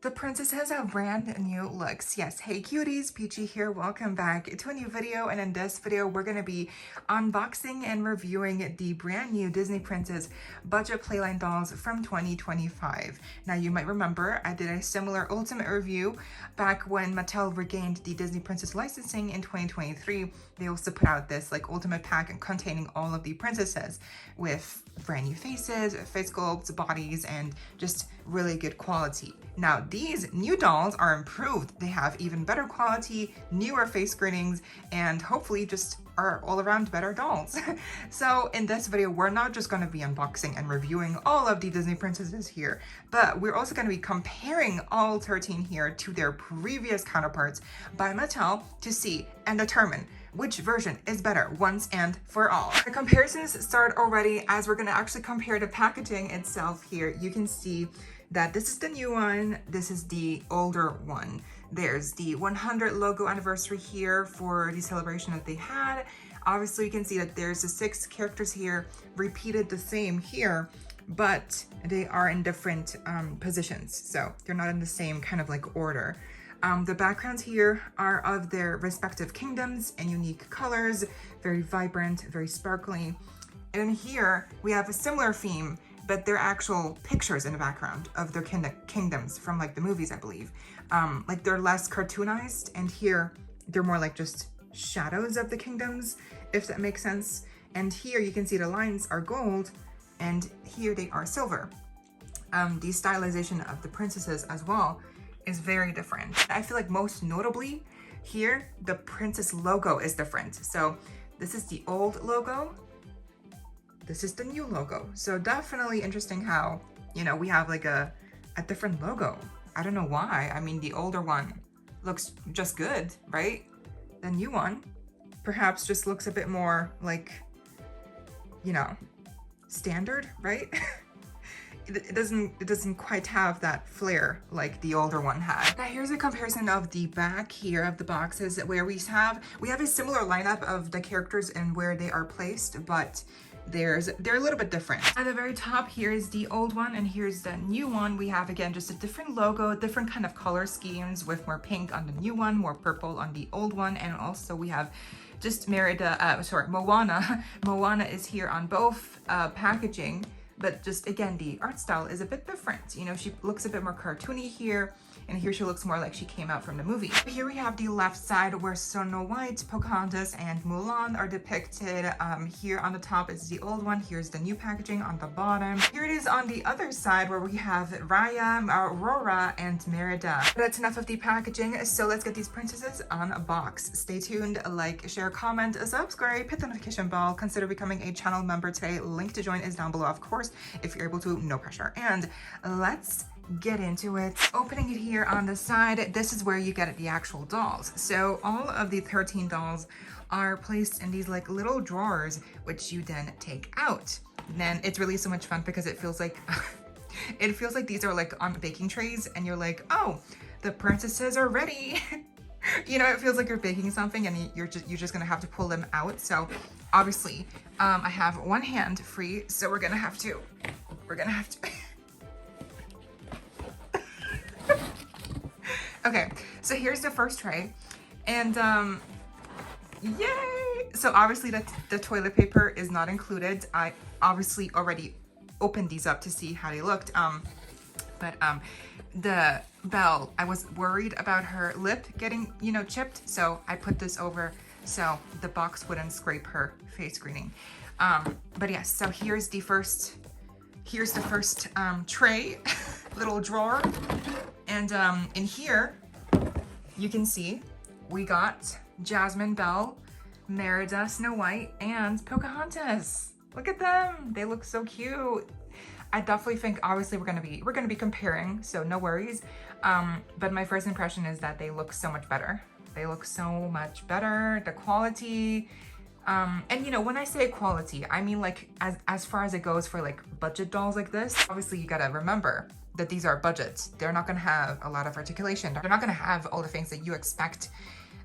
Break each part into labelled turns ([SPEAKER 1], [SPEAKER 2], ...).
[SPEAKER 1] The princesses have brand new looks. Yes, hey cuties, Peachy here. Welcome back to a new video. And in this video, we're going to be unboxing and reviewing the brand new Disney Princess budget playline dolls from 2025. Now, you might remember I did a similar ultimate review back when Mattel regained the Disney Princess licensing in 2023. They also put out this like ultimate pack containing all of the princesses with brand new faces, face sculpts, bodies, and just really good quality. Now, these new dolls are improved. They have even better quality, newer face screenings, and hopefully just are all around better dolls. So in this video, we're not just going to be unboxing and reviewing all of the Disney princesses here, but we're also going to be comparing all 13 here to their previous counterparts by Mattel to see and determine which version is better once and for all. The comparisons start already as we're going to actually compare the packaging itself here. You can see that this is the new one, this is the older one. There's the 100 logo anniversary here for the celebration that they had. Obviously, you can see that there's the 6 characters here, repeated the same here, but they are in different positions. So they're not in the same kind of like order. The backgrounds here are of their respective kingdoms and unique colors, very vibrant, very sparkly. And here we have a similar theme, but they're actual pictures in the background of their kingdoms from like the movies, I believe. Like they're less cartoonized, and here they're more like just shadows of the kingdoms, if that makes sense. And here you can see the lines are gold, and here they are silver. The stylization of the princesses as well is very different. I feel like most notably here, the princess logo is different. So this is the old logo. This is the new logo. So definitely interesting how, you know, we have like a different logo. I don't know why. I mean, the older one looks just good, right? The new one perhaps just looks a bit more like, you know, standard, right? It doesn't quite have that flair like the older one had. Now here's a comparison of the back here of the boxes where we have a similar lineup of the characters and where they are placed, but they're a little bit different. At the very top here is the old one, and here's the new one. We have again just a different logo, different kind of color schemes with more pink on the new one, more purple on the old one, and also we have just Merida, Moana. Moana is here on both packaging, but just again, the art style is a bit different. You know, she looks a bit more cartoony here, and here she looks more like she came out from the movie. Here we have the left side where Snow White, Pocahontas, and Mulan are depicted. Here on the top is the old one. Here's the new packaging on the bottom. Here it is on the other side where we have Raya, Aurora, and Merida. But that's enough of the packaging, so let's get these princesses on a box. Stay tuned, like, share, comment, subscribe, hit the notification bell, consider becoming a channel member today. Link to join is down below, of course, if you're able to, no pressure. And let's get into it. Opening it here on the side, this is where you get the actual dolls. So all of the 13 dolls are placed in these like little drawers, which you then take out. And then it's really so much fun because it feels like it feels like these are like on baking trays, and you're like, oh, the princesses are ready. You know, it feels like you're baking something and you're just gonna have to pull them out. So obviously I have one hand free, so we're gonna have to Okay, so here's the first tray, and yay! So obviously the toilet paper is not included. I obviously already opened these up to see how they looked, but the Belle, I was worried about her lip getting, you know, chipped, so I put this over so the box wouldn't scrape her face screening. But yes, so here's the first tray, little drawer. And in here, you can see we got Jasmine, Belle, Merida, Snow White, and Pocahontas. Look at them. They look so cute. I definitely think, obviously, we're gonna be comparing, so no worries. But my first impression is that they look so much better. They look so much better. The quality. And you know, when I say quality, I mean like as far as it goes for like budget dolls like this, obviously you gotta remember that these are budgets. They're not gonna have a lot of articulation. They're not gonna have all the things that you expect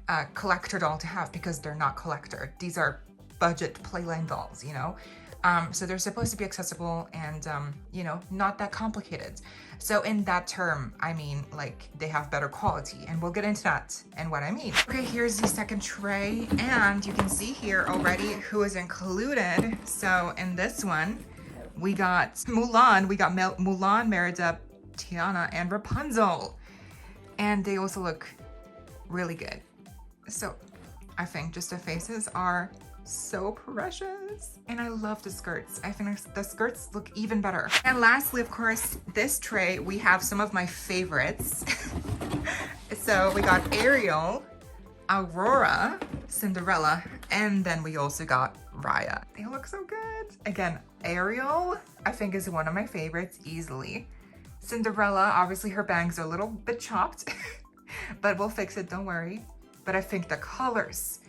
[SPEAKER 1] a collector doll to have because they're not collector. These are budget playline dolls, you know? So they're supposed to be accessible and, you know, not that complicated. So in that term, I mean, like, they have better quality, and we'll get into that and what I mean. Okay, here's the second tray, and you can see here already who is included. So in this one, we got Mulan, Mulan, Merida, Tiana, and Rapunzel. And they also look really good. So I think just the faces are so precious, and I love the skirts. I think the skirts look even better. And lastly, of course, this tray, we have some of my favorites. So we got Ariel, Aurora, Cinderella, and then we also got Raya. They look so good. Again, Ariel, I think, is one of my favorites easily. Cinderella, obviously her bangs are a little bit chopped, but we'll fix it, don't worry. But I think the colors,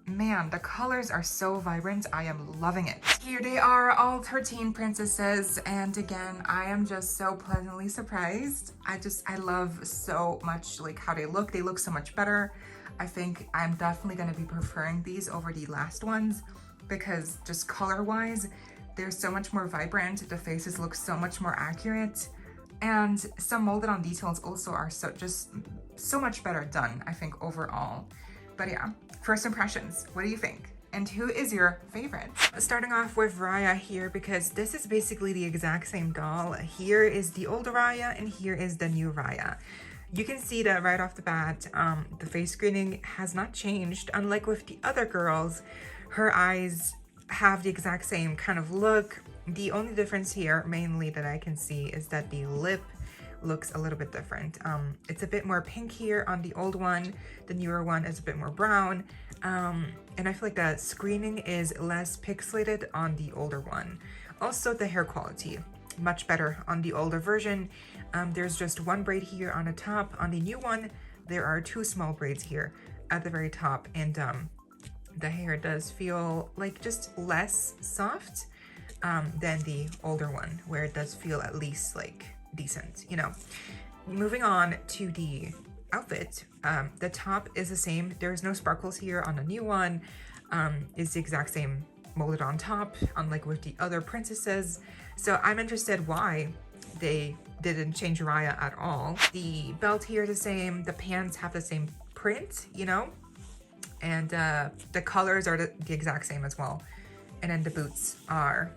[SPEAKER 1] man, the colors are so vibrant. I am loving it. Here they are, all 13 princesses. And again, I am just so pleasantly surprised. I love so much like how they look. They look so much better. I think I'm definitely gonna be preferring these over the last ones because just color-wise, they're so much more vibrant. The faces look so much more accurate. And some molded on details also are so much better done, I think, overall. But yeah, first impressions, what do you think? And who is your favorite? Starting off with Raya here, because this is basically the exact same doll. Here is the old Raya and here is the new Raya. You can see that right off the bat, the face screening has not changed. Unlike with the other girls, her eyes have the exact same kind of look. The only difference here, mainly that I can see, is that the lip looks a little bit different. It's a bit more pink here on the old one. The newer one is a bit more brown. And I feel like the screening is less pixelated on the older one. Also, the hair quality, much better on the older version. There's just one braid here on the top. On the new one, there are two small braids here at the very top. And the hair does feel like just less soft than the older one, where it does feel at least like decent, you know. Moving on to the outfit, the top is the same. There's no sparkles here on the new one. It's the exact same molded on top, unlike with the other princesses. So I'm interested why they didn't change Raya at all. The belt here is the same. The pants have the same print, you know, and the colors are the exact same as well. And then the boots are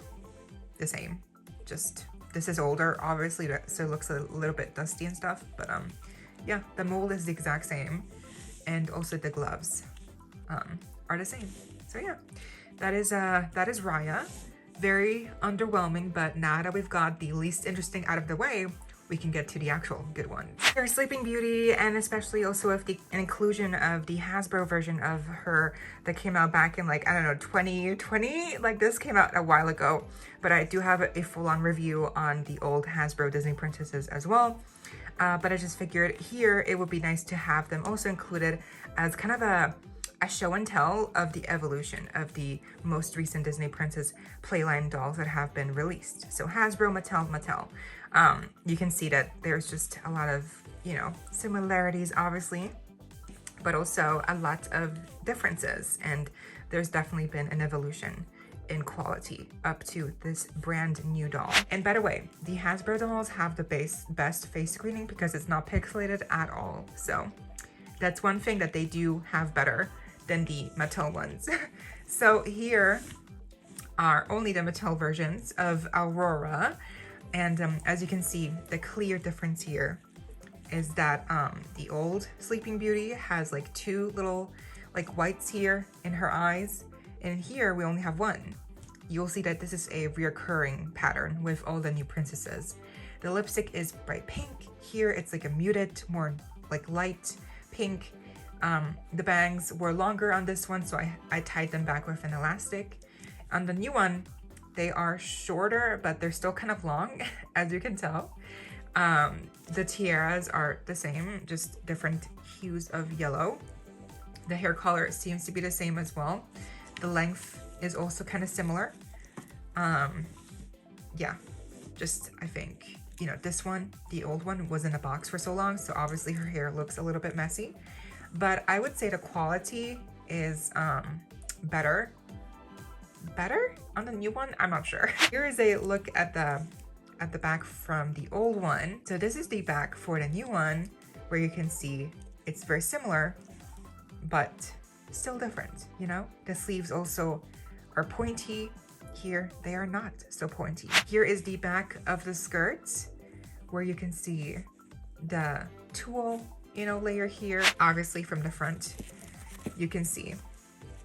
[SPEAKER 1] the same. Just, this is older, obviously, so it looks a little bit dusty and stuff, but yeah, the mold is the exact same. And also the gloves are the same. So yeah, that is Raya. Very underwhelming, but now that we've got the least interesting out of the way, we can get to the actual good one. Her Sleeping Beauty, and especially also with the inclusion of the Hasbro version of her that came out back in, like, I don't know, 2020? Like, this came out a while ago, but I do have a full-on review on the old Hasbro Disney princesses as well. But I just figured here it would be nice to have them also included as kind of a show and tell of the evolution of the most recent Disney Princess Playline dolls that have been released. So Hasbro, Mattel. You can see that there's just a lot of, you know, similarities, obviously, but also a lot of differences. And there's definitely been an evolution in quality up to this brand new doll. And by the way, the Hasbro dolls have the best face screening because it's not pixelated at all. So that's one thing that they do have better than the Mattel ones. So here are only the Mattel versions of Aurora. And as you can see, the clear difference here is that the old Sleeping Beauty has like two little like whites here in her eyes. And here we only have one. You'll see that this is a reoccurring pattern with all the new princesses. The lipstick is bright pink. Here it's like a muted, more like light pink. The bangs were longer on this one, so I tied them back with an elastic. On the new one, they are shorter, but they're still kind of long, as you can tell. The tiaras are the same, just different hues of yellow. The hair color seems to be the same as well. The length is also kind of similar. Yeah, just, I think, you know, this one, the old one, was in a box for so long, so obviously her hair looks a little bit messy. But I would say the quality is better better on the new one. I'm not sure. Here is a look at the back from the old one. So this is the back for the new one, where you can see it's very similar, but still different, you know? The sleeves also are pointy. Here, they are not so pointy. Here is the back of the skirt, where you can see the tulle, you know, layer here. Obviously from the front, you can see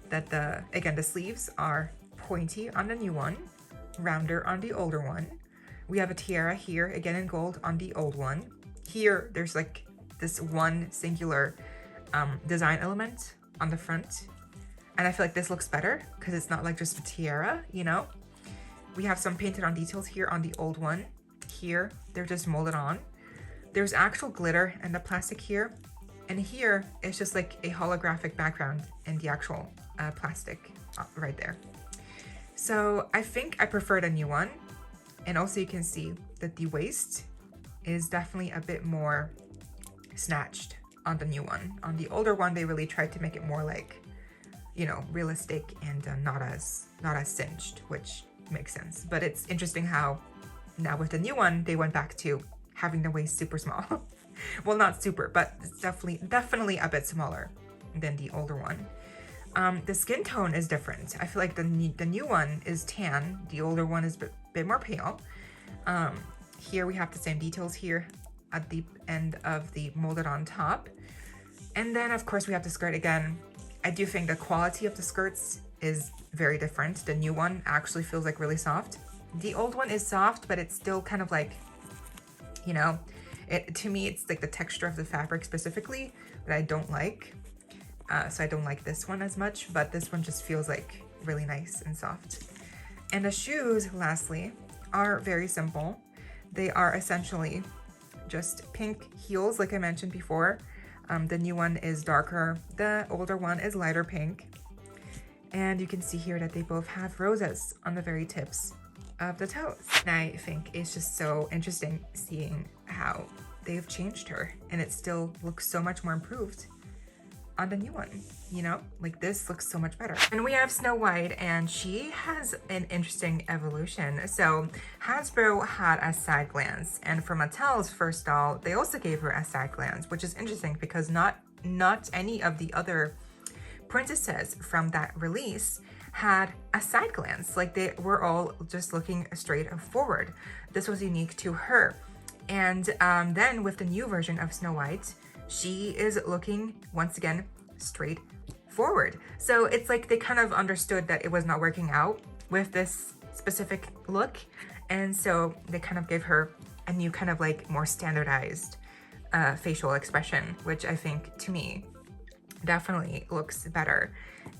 [SPEAKER 1] that the sleeves are pointy on the new one, rounder on the older one. We have a tiara here, again in gold on the old one. Here, there's like this one singular design element on the front. And I feel like this looks better because it's not like just a tiara, you know? We have some painted on details here on the old one. Here, they're just molded on. There's actual glitter and the plastic here. And here, it's just like a holographic background in the actual plastic right there. So I think I prefer the new one. And also you can see that the waist is definitely a bit more snatched on the new one. On the older one, they really tried to make it more like, you know, realistic and not as cinched, which makes sense. But it's interesting how now with the new one, they went back to having the waist super small. Well, not super, but it's definitely a bit smaller than the older one. The skin tone is different. I feel like the new one is tan. The older one is a bit more pale. Here we have the same details here at the end of the molded on top. And then of course we have the skirt again. I do think the quality of the skirts is very different. The new one actually feels like really soft. The old one is soft, but it's still kind of like, you know, to me, it's like the texture of the fabric specifically that I don't like. So I don't like this one as much, but this one just feels like really nice and soft. And the shoes, lastly, are very simple. They are essentially just pink heels, like I mentioned before. The new one is darker. The older one is lighter pink. And you can see here that they both have roses on the very tips of the toes. And I think it's just so interesting seeing how they've changed her, and it still looks so much more improved on the new one, you know? Like this looks so much better. And we have Snow White, and she has an interesting evolution. So Hasbro had a side glance, and for Mattel's first doll, they also gave her a side glance, which is interesting because not any of the other princesses from that release had a side glance. Like they were all just looking straight forward. This was unique to her. And then with the new version of Snow White, she is looking once again straight forward. So it's like they kind of understood that it was not working out with this specific look. And so they kind of gave her a new kind of like more standardized facial expression, which I think to me definitely looks better.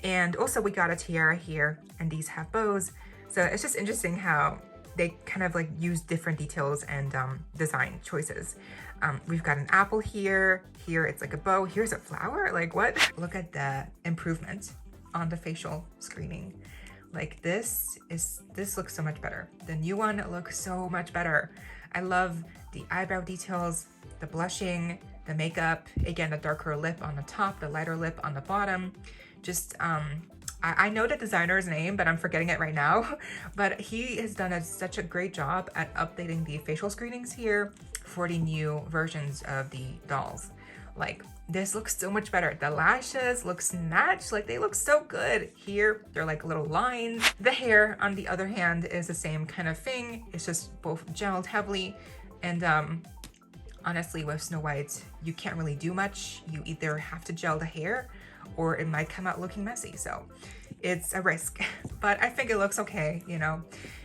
[SPEAKER 1] And also we got a tiara here, and these have bows. So it's just interesting how they kind of like use different details and design choices. We've got an apple here. Here it's like a bow. Here's a flower. Like what? Look at the improvement on the facial screening. Like this looks so much better. The new one looks so much better. I love the eyebrow details, the blushing, the makeup. Again, the darker lip on the top, the lighter lip on the bottom. Just I know the designer's name, but I'm forgetting it right now. But he has done such a great job at updating the facial screenings here for the new versions of the dolls. Like this looks so much better. The lashes look snatched, like they look so good. Here, they're like little lines. The hair, on the other hand, is the same kind of thing. It's just both gelled heavily. And honestly, with Snow White, you can't really do much. You either have to gel the hair or it might come out looking messy. So it's a risk, but I think it looks okay, you know.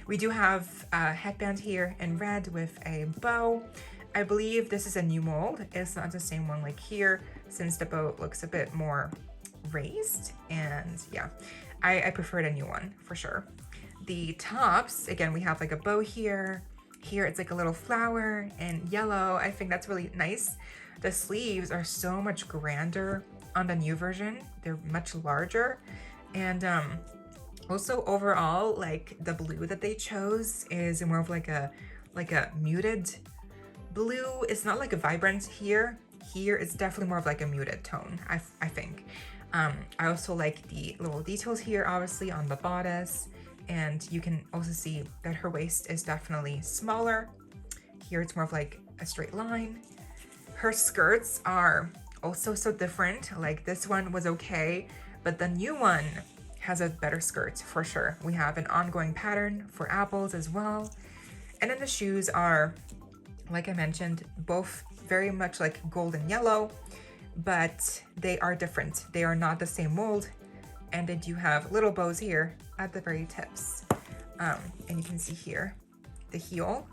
[SPEAKER 1] We do have a headband here in red with a bow. I believe this is a new mold. It's not the same one like here, since the bow looks a bit more raised. And yeah, I prefer the new one for sure. The tops, again, we have like a bow here. Here it's like a little flower and yellow. I think that's really nice. The sleeves are so much grander on the new version. They're much larger. And also overall, like the blue that they chose is more of like a muted blue. It's not like a vibrant here. Here it's definitely more of like a muted tone, I think. I also like the little details here, obviously on the bodice And you can also see that her waist is definitely smaller. Here it's more of like a straight line. Her skirts are also so different. Like this one was okay, but the new one has a better skirt for sure. We have an ongoing pattern for apples as well. And then the shoes are, like I mentioned, both very much like gold and yellow, but they are different. They are not the same mold. And they do have little bows here at the very tips. And you can see here, the heel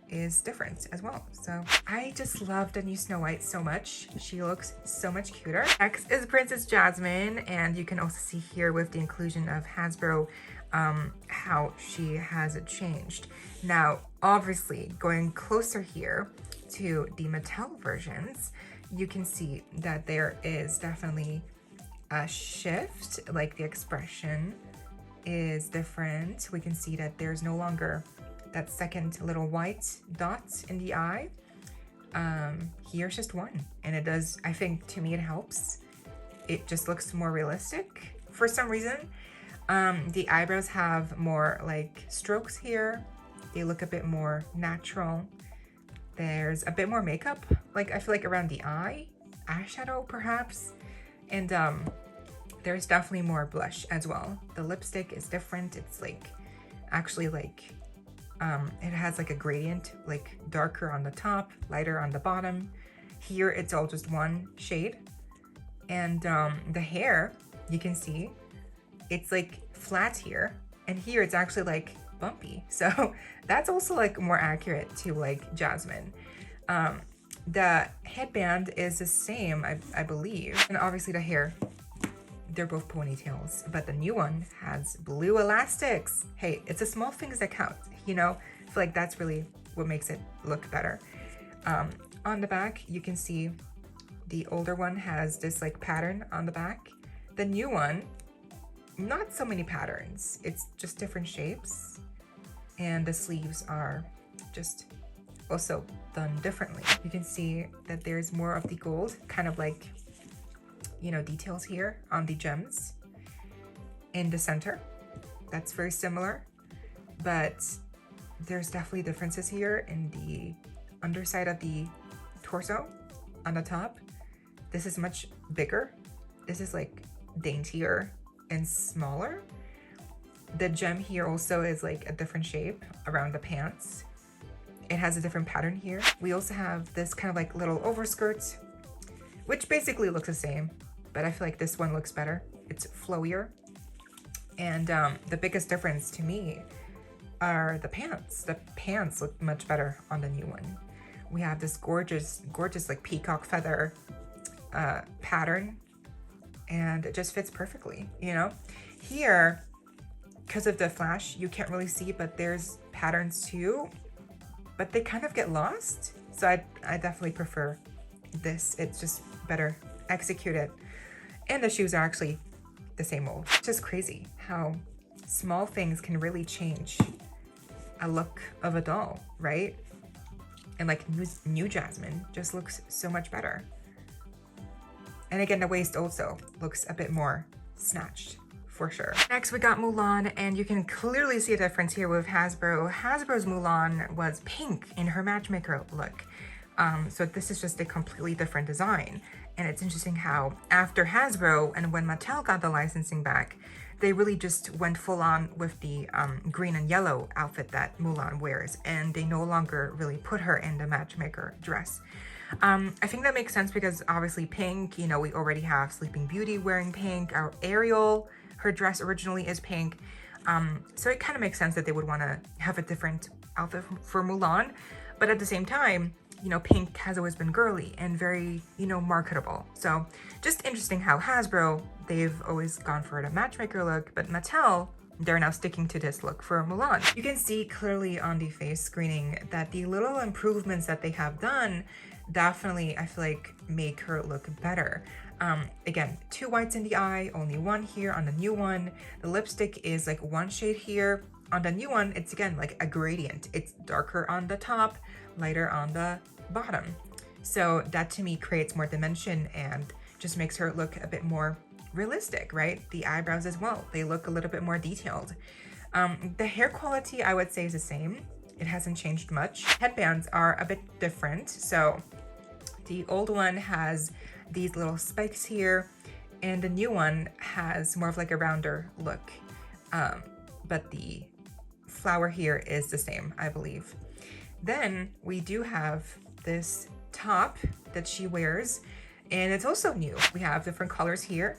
[SPEAKER 1] is different as well. So I just love the new Snow White so much. She looks so much cuter. Next is Princess Jasmine, and you can also see here with the inclusion of Hasbro how she has changed. Now, obviously, going closer here to the Mattel versions, you can see that there is definitely a shift, like the expression is different. We can see that there's no longer that second little white dot in the eye. Here's just one, and it does, I think, to me it helps. It just looks more realistic for some reason. The eyebrows have more like strokes here. They look a bit more natural. There's a bit more makeup, like I feel like around the eye, eyeshadow perhaps. And there's definitely more blush as well. The lipstick is different. It's like actually like it has like a gradient, like darker on the top, lighter on the bottom. Here it's all just one shade. And the hair, you can see it's like flat here, and here it's actually like bumpy. So that's also like more accurate to like Jasmine. The headband is the same, I believe. And obviously the hair, they're both ponytails, but the new one has blue elastics. Hey, it's the small things that count, you know? I feel like that's really what makes it look better. On the back, you can see the older one has this like pattern on the back. The new one, not so many patterns. It's just different shapes. And the sleeves are just also done differently. You can see that there's more of the gold, kind of like, you know, details here on the gems in the center. That's very similar, but there's definitely differences here in the underside of the torso on the top. This is much bigger. This is like daintier and smaller. The gem here also is like a different shape around the pants. It has a different pattern here. We also have this kind of like little overskirt, which basically looks the same, but I feel like this one looks better. It's flowier. And the biggest difference to me are the pants. The pants look much better on the new one. We have this gorgeous like peacock feather pattern, and it just fits perfectly, you know? Here, because of the flash, you can't really see, but there's patterns too, but they kind of get lost. So I definitely prefer this. It's just better executed. And the shoes are actually the same mold. It's just crazy how small things can really change a look of a doll, right? And like new Jasmine just looks so much better. And again, the waist also looks a bit more snatched for sure. Next, we got Mulan, and you can clearly see a difference here with Hasbro. Hasbro's Mulan was pink in her matchmaker look. So this is just a completely different design. And it's interesting how after Hasbro and when Mattel got the licensing back, they really just went full on with the green and yellow outfit that Mulan wears, and they no longer really put her in the matchmaker dress. I think that makes sense because obviously pink, you know, we already have Sleeping Beauty wearing pink. Our Ariel, her dress originally is pink. So it kind of makes sense that they would want to have a different outfit for Mulan. But at the same time, you know, pink has always been girly and very, you know, marketable. So just interesting how Hasbro, they've always gone for the matchmaker look, but Mattel, they're now sticking to this look for Mulan. You can see clearly on the face screening that the little improvements that they have done definitely, I feel like, make her look better. Again, 2 whites in the eye, only 1 here on the new one. The lipstick is like 1 shade here. On the new one, it's again like a gradient. It's darker on the top, lighter on the bottom. So that to me creates more dimension and just makes her look a bit more realistic, right? The eyebrows as well, they look a little bit more detailed. The hair quality I would say is the same. It hasn't changed much. Headbands are a bit different. So the old one has these little spikes here, and the new one has more of like a rounder look. But the flower here is the same, I believe. Then we do have this top that she wears, and it's also new. We have different colors here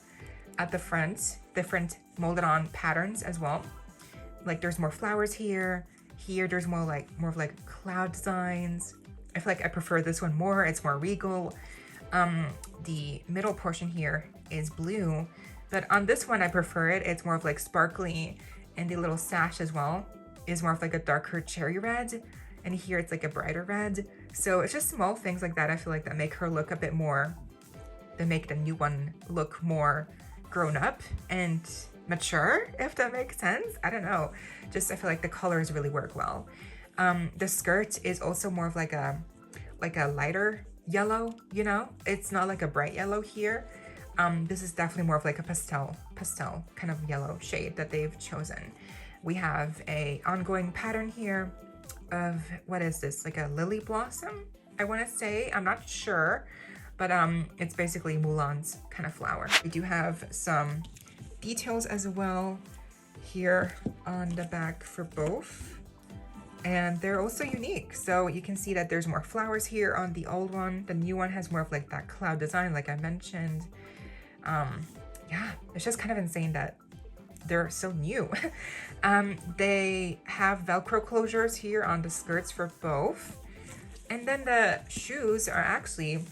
[SPEAKER 1] at the front, different molded on patterns as well. Like there's more flowers here. Here there's more of like cloud designs. I feel like I prefer this one more. It's more regal. The middle portion here is blue, but on this one I prefer it. It's more of like sparkly, and the little sash as well is more of like a darker cherry red, and here it's like a brighter red. So it's just small things like that I feel like that make her look a bit more, that make the new one look more grown up and mature, if that makes sense. I don't know, just I feel like the colors really work well. The skirt is also more of like a lighter yellow, you know, it's not like a bright yellow here. This is definitely more of like a pastel kind of yellow shade that they've chosen. We have a ongoing pattern here of, what is this, like a lily blossom, I want to say, I'm not sure, but it's basically Mulan's kind of flower. We do have some details as well here on the back for both, and they're also unique. So you can see that there's more flowers here on the old one. The new one has more of like that cloud design like I mentioned. Yeah, it's just kind of insane that they're so new. They have Velcro closures here on the skirts for both, and then the shoes are actually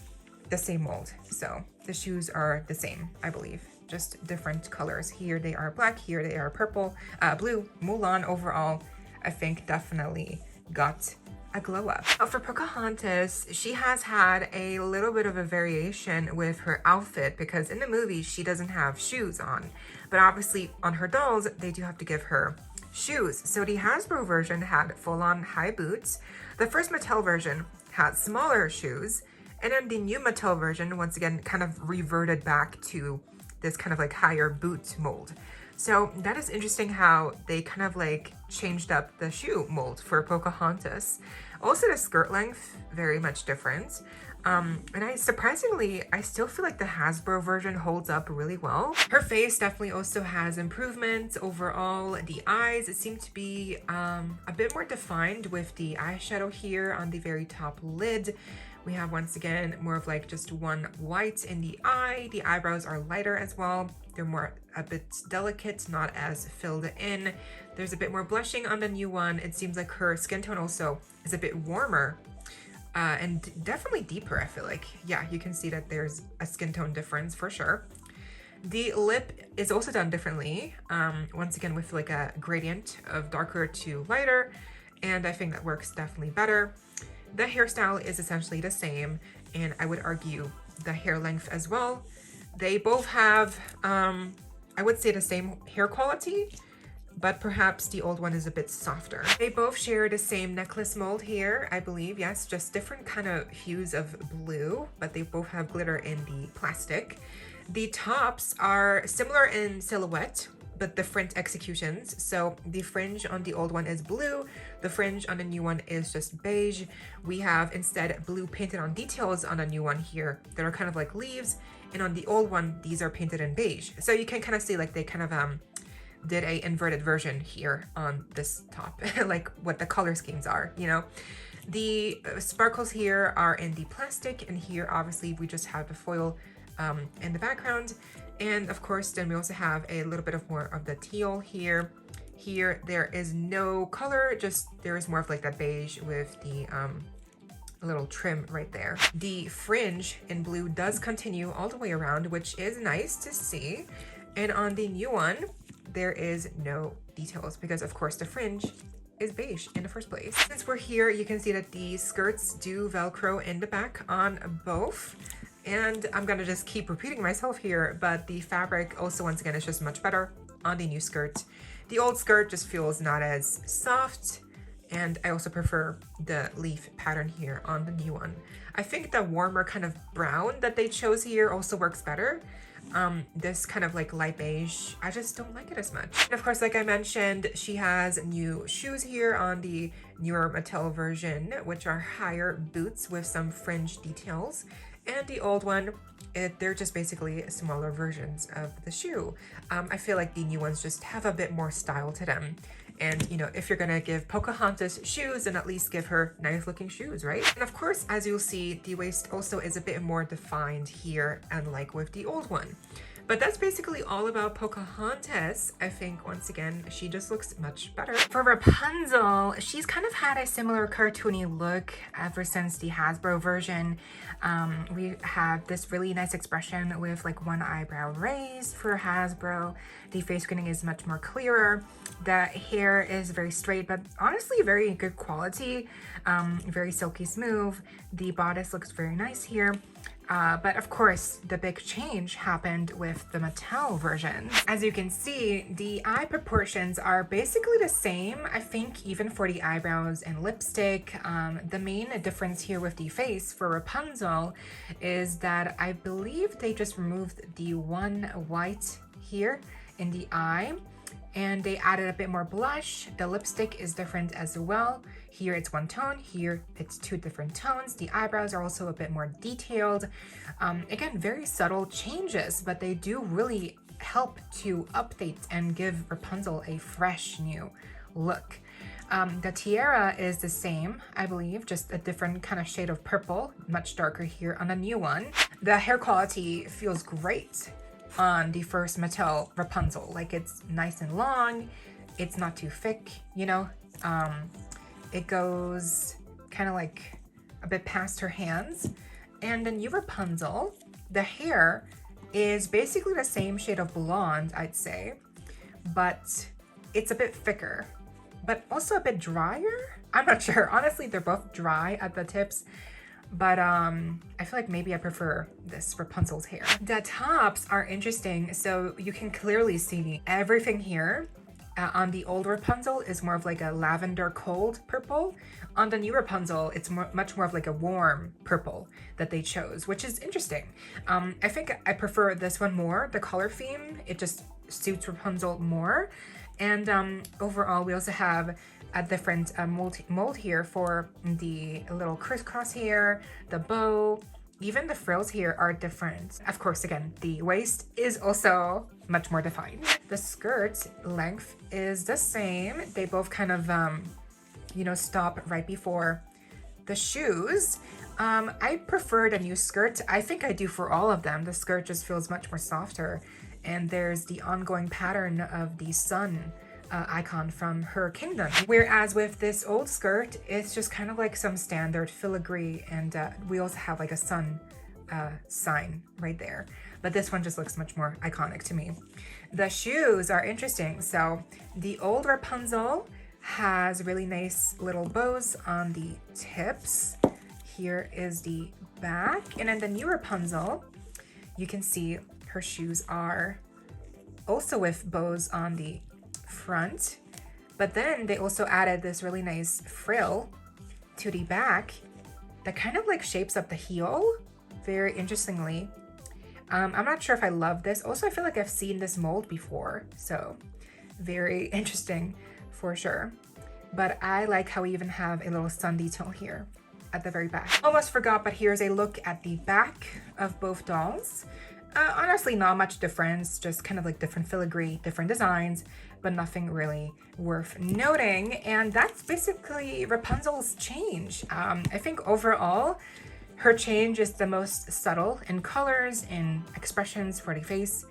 [SPEAKER 1] the same mold. So the shoes are the same, I believe, just different colors. Here they are black, here they are purple, blue. Mulan overall, I think, definitely got a glow up. For Pocahontas, she has had a little bit of a variation with her outfit, because in the movie she doesn't have shoes on, but obviously on her dolls they do have to give her shoes. So the Hasbro version had full-on high boots. The first Mattel version had smaller shoes, and then the new Mattel version once again kind of reverted back to this kind of like higher boot mold. So that is interesting how they kind of like changed up the shoe mold for Pocahontas. Also the skirt length, very much different. And surprisingly, I still feel like the Hasbro version holds up really well. Her face definitely also has improvements overall. The eyes seem to be a bit more defined with the eyeshadow here on the very top lid. We have once again more of like just one white in the eye. The eyebrows are lighter as well. They're more a bit delicate, not as filled in. There's a bit more blushing on the new one. It seems like her skin tone also is a bit warmer and definitely deeper, I feel like. Yeah, you can see that there's a skin tone difference for sure. The lip is also done differently. Once again, with like a gradient of darker to lighter, and I think that works definitely better. The hairstyle is essentially the same, and I would argue the hair length as well. They both have, I would say, the same hair quality, but perhaps the old one is a bit softer. They both share the same necklace mold here, I believe. Yes, just different kind of hues of blue, but they both have glitter in the plastic. The tops are similar in silhouette, but different executions. So the fringe on the old one is blue. The fringe on the new one is just beige. We have instead blue painted on details on the new one here that are kind of like leaves. And on the old one, these are painted in beige. So you can kind of see like they kind of did a inverted version here on this top, like what the color schemes are, you know? The sparkles here are in the plastic, and here obviously we just have the foil in the background. And of course, then we also have a little bit of more of the teal here. Here, there is no color, just there is more of like that beige with the little trim right there. The fringe in blue does continue all the way around, which is nice to see. And on the new one, there is no details because of course the fringe is beige in the first place. Since we're here, you can see that the skirts do Velcro in the back on both. And I'm gonna just keep repeating myself here, but the fabric also, once again, is just much better on the new skirt. The old skirt just feels not as soft, and I also prefer the leaf pattern here on the new one. I think the warmer kind of brown that they chose here also works better. This kind of like light beige, I just don't like it as much. And of course, like I mentioned, she has new shoes here on the newer Mattel version, which are higher boots with some fringe details. And the old one, they're just basically smaller versions of the shoe. I feel like the new ones just have a bit more style to them. And, you know, if you're gonna give Pocahontas shoes, then at least give her nice looking shoes, right? And of course, as you'll see, the waist also is a bit more defined here, unlike with the old one. But that's basically all about Pocahontas. I think, once again, she just looks much better. For Rapunzel, she's kind of had a similar cartoony look ever since the Hasbro version. We have this really nice expression with like one eyebrow raised for Hasbro. The face skinning is much more clearer. The hair is very straight, but honestly very good quality. Very silky smooth. The bodice looks very nice here. But of course, the big change happened with the Mattel version. As you can see, the eye proportions are basically the same, I think, even for the eyebrows and lipstick. The main difference here with the face for Rapunzel is that I believe they just removed the one white here in the eye, and they added a bit more blush. The lipstick is different as well. Here it's one tone, here it's two different tones. The eyebrows are also a bit more detailed. Again, very subtle changes, but they do really help to update and give Rapunzel a fresh new look. The tiara is the same, I believe, just a different kind of shade of purple, much darker here on the new one. The hair quality feels great on the first Mattel Rapunzel. Like, it's nice and long, it's not too thick, you know. It goes kind of like a bit past her hands. And the new Rapunzel, the hair is basically the same shade of blonde, I'd say, but it's a bit thicker, but also a bit drier. I'm not sure. Honestly, they're both dry at the tips, but I feel like maybe I prefer this Rapunzel's hair. The tops are interesting. So you can clearly see everything here. On the old Rapunzel is more of like a lavender cold purple. On the new Rapunzel, it's much more of like a warm purple that they chose, which is interesting. I think I prefer this one more, the color theme. It just suits Rapunzel more. And overall, we also have a different mold here for the little crisscross hair, the bow. Even the frills here are different. Of course, again, the waist is also much more defined. The skirt length is the same. They both kind of, you know, stop right before the shoes. I prefer the new skirt. I think I do for all of them. The skirt just feels much more softer. And there's the ongoing pattern of the sun icon from her kingdom. Whereas with this old skirt, it's just kind of like some standard filigree, and we also have like a sun sign right there. But this one just looks much more iconic to me. The shoes are interesting. So the old Rapunzel has really nice little bows on the tips. Here is the back. And then the new Rapunzel, you can see her shoes are also with bows on the front, but then they also added this really nice frill to the back that kind of like shapes up the heel very interestingly. I'm not sure if I love this. Also, I feel like I've seen this mold before, so very interesting for sure. But I like how we even have a little sun detail here at the very back. Almost forgot, but here's a look at the back of both dolls. Honestly, not much difference, just kind of like different filigree, different designs, but nothing really worth noting. And that's basically Rapunzel's change. I think overall, her change is the most subtle in colors and expressions for the face.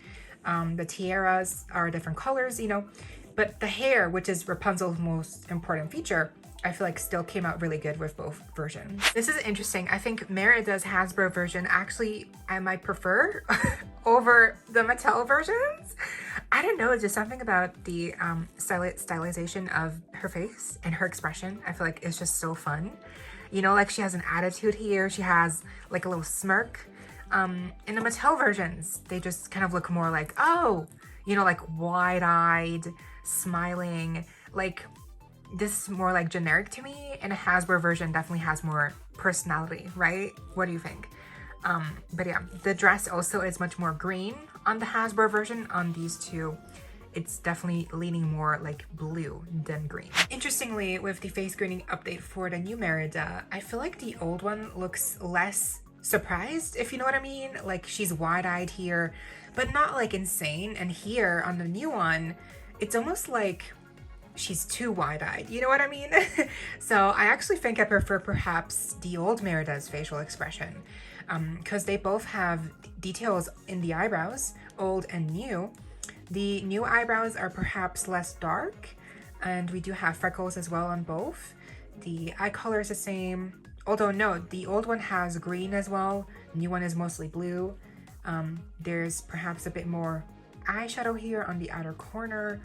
[SPEAKER 1] The tiaras are different colors, you know, but the hair, which is Rapunzel's most important feature, I feel like still came out really good with both versions. This is interesting. I think Merida's Hasbro version actually I might prefer over the Mattel versions. I don't know, it's just something about the stylization of her face and her expression. I feel like it's just so fun. You know, like she has an attitude here. She has like a little smirk. In the Mattel versions, they just kind of look more like, oh, you know, like wide-eyed, smiling. Like, this is more like generic to me, and a Hasbro version definitely has more personality, right? What do you think? But yeah, the dress also is much more green on the Hasbro version. On these two, it's definitely leaning more like blue than green. Interestingly, with the face grading update for the new Merida, I feel like the old one looks less surprised, if you know what I mean. Like she's wide-eyed here, but not like insane. And here on the new one, it's almost like she's too wide-eyed, you know what I mean? So I actually think I prefer perhaps the old Merida's facial expression, because they both have details in the eyebrows, old and new. The new eyebrows are perhaps less dark, and we do have freckles as well on both. The eye color is the same, although no, the old one has green as well. The new one is mostly blue. There's perhaps a bit more eyeshadow here on the outer corner.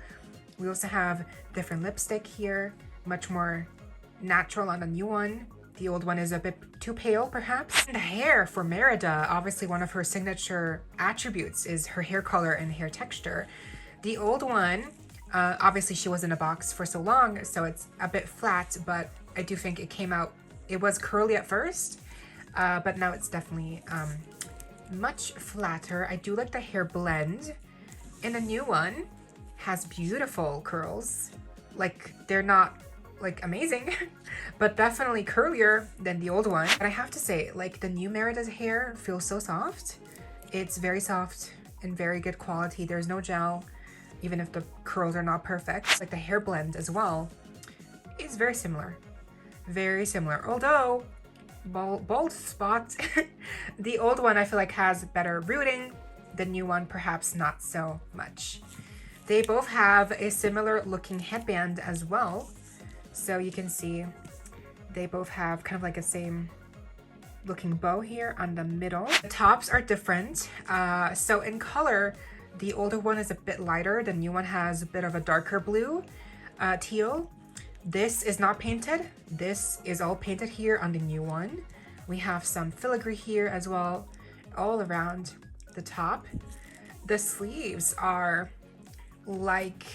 [SPEAKER 1] We also have different lipstick here, much more natural on the new one. The old one is a bit too pale, perhaps. And the hair for Merida, obviously one of her signature attributes is her hair color and hair texture. The old one, obviously she was in a box for so long, so it's a bit flat, but I do think it came out, it was curly at first, but now it's definitely much flatter. I do like the hair blend. And the new one has beautiful curls. Like, they're not like amazing, but definitely curlier than the old one. But I have to say, like, the new Merida's hair feels so soft. It's very soft and very good quality. There's no gel, even if the curls are not perfect. Like the hair blend as well is very similar. Very similar, although bald spot. The old one I feel like has better rooting. The new one perhaps not so much. They both have a similar looking headband as well. So you can see they both have kind of like a same looking bow here on the middle. The tops are different. So in color, the older one is a bit lighter. The new one has a bit of a darker blue, teal. This is not painted. This is all painted here on the new one. We have some filigree here as well, all around the top. The sleeves are like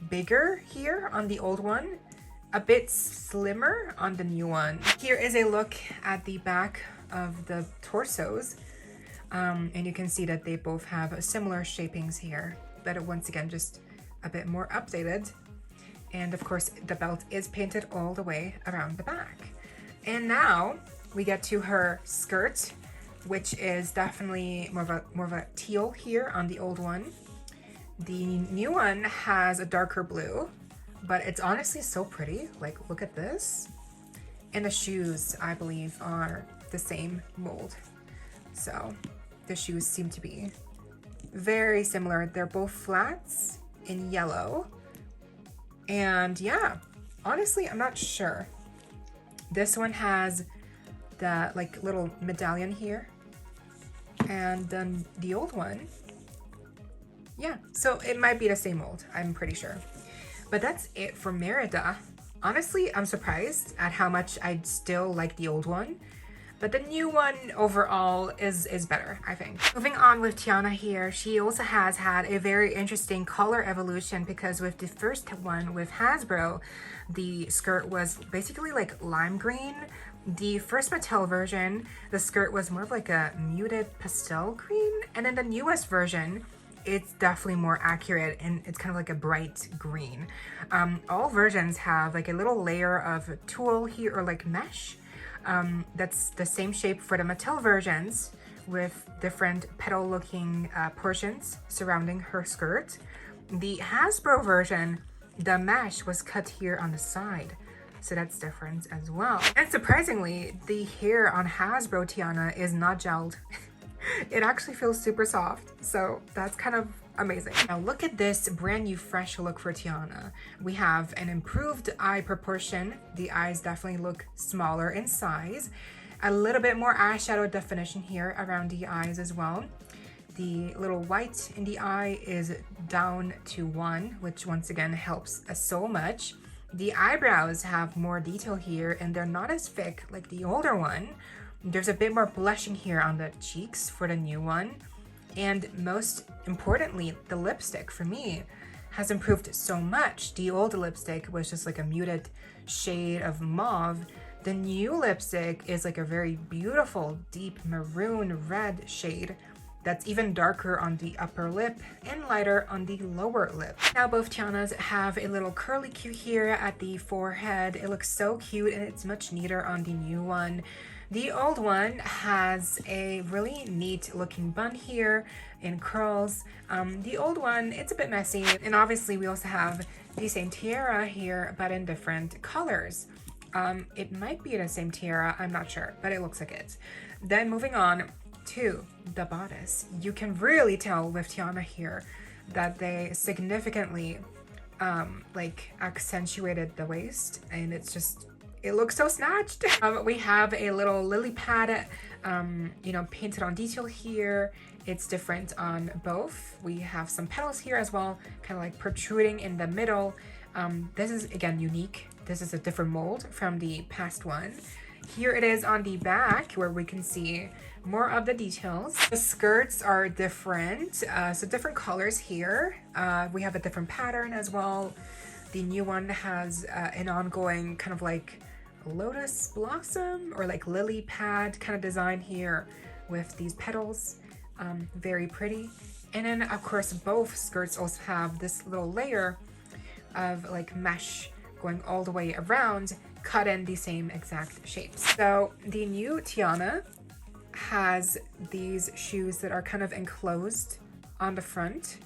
[SPEAKER 1] bigger here on the old one, a bit slimmer on the new one. Here is a look at the back of the torsos, and you can see that they both have similar shapings here, but once again just a bit more updated. And of course the belt is painted all the way around the back. And now we get to her skirt, which is definitely more of a teal here on the old one. The new one has a darker blue, but it's honestly so pretty. Like, look at this. And the shoes, I believe, are the same mold. So the shoes seem to be very similar. They're both flats in yellow. And yeah, honestly, I'm not sure. This one has the like little medallion here. And then the old one, yeah, so it might be the same mold, I'm pretty sure. But that's it for Merida. Honestly, I'm surprised at how much I still like the old one, but the new one overall is better, I think. Moving on with Tiana here, she also has had a very interesting color evolution, because with the first one with Hasbro, the skirt was basically like lime green. The first Mattel version, the skirt was more of like a muted pastel green, and then the newest version, it's definitely more accurate and it's kind of like a bright green. All versions have like a little layer of tulle here, or like mesh. That's the same shape for the Mattel versions, with different petal looking portions surrounding her skirt. The Hasbro version, the mesh was cut here on the side, so that's different as well. And surprisingly, the hair on Hasbro Tiana is not gelled. It actually feels super soft, so that's kind of amazing. Now look at this brand new fresh look for Tiana. We have an improved eye proportion. The eyes definitely look smaller in size. A little bit more eyeshadow definition here around the eyes as well. The little white in the eye is down to 1, which once again helps us so much. The eyebrows have more detail here, and they're not as thick like the older one. There's a bit more blushing here on the cheeks for the new one. And most importantly, the lipstick for me has improved so much. The old lipstick was just like a muted shade of mauve. The The new lipstick is like a very beautiful deep maroon red shade that's even darker on the upper lip and lighter on the lower lip. Now both Tiana's have a little curly Q here at the forehead. It looks so cute and it's much neater on the new one. The old one has a really neat looking bun here in curls. The old one, it's a bit messy. And obviously we also have the same tiara here, but in different colors. It might be the same tiara, I'm not sure, but it looks like it. Then moving on to the bodice. You can really tell with Tiana here that they significantly like accentuated the waist, and it's just, it looks so snatched. We have a little lily pad, you know, painted on detail here. It's different on both. We have some petals here as well, kind of like protruding in the middle. This is again unique. This is a different mold from the past one. Here it is on the back where we can see more of the details. The skirts are different, so different colors here. We have a different pattern as well. The new one has an ongoing kind of like lotus blossom or like lily pad kind of design here with these petals. Very pretty. And then of course both skirts also have this little layer of like mesh going all the way around, cut in the same exact shapes. So the new Tiana has these shoes that are kind of enclosed on the front,